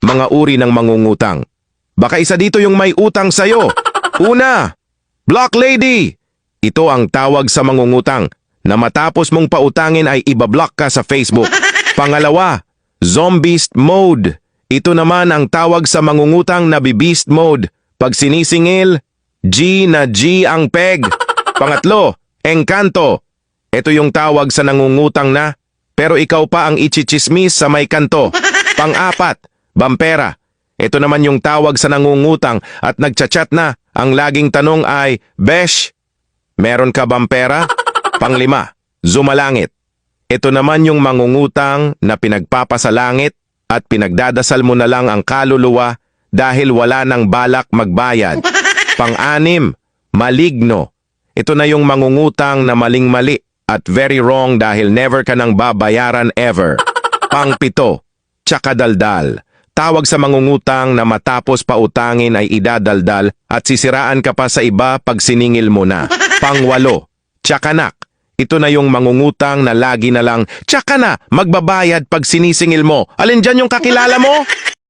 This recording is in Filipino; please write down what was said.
Mga uri ng mangungutang. Baka isa dito yung may utang sa'yo. Una, Block Lady. Ito ang tawag sa mangungutang na matapos mong pautangin ay ibablock ka sa Facebook. Pangalawa, Zombieist Mode. Ito naman ang tawag sa mangungutang na Beast Mode. Pag sinisingil, G na G ang peg. Pangatlo, Engkanto. Ito yung tawag sa nangungutang na, pero ikaw pa ang ichichismis sa may kanto. Pang-apat, Bampera. Ito naman yung tawag sa nangungutang at nagchat-chat na. Ang laging tanong ay, Besh, meron ka bang pera? Panglima, Zumalangit. Ito naman yung mangungutang na pinagpapasalangit at pinagdadasal mo na lang ang kaluluwa dahil wala nang balak magbayad. Pang-anim, Maligno. Ito na yung mangungutang na maling-mali at very wrong dahil never ka nang babayaran ever. Pang-pito, Tsakadaldal. Tawag sa mangungutang na matapos pautangin ay idadaldal at sisiraan ka pa sa iba pag siningil mo na. Pang-walo, Tsakanak. Ito na yung mangungutang na lagi na lang, tsaka na, magbabayad pag sinisingil mo. Alin dyan yung kakilala mo?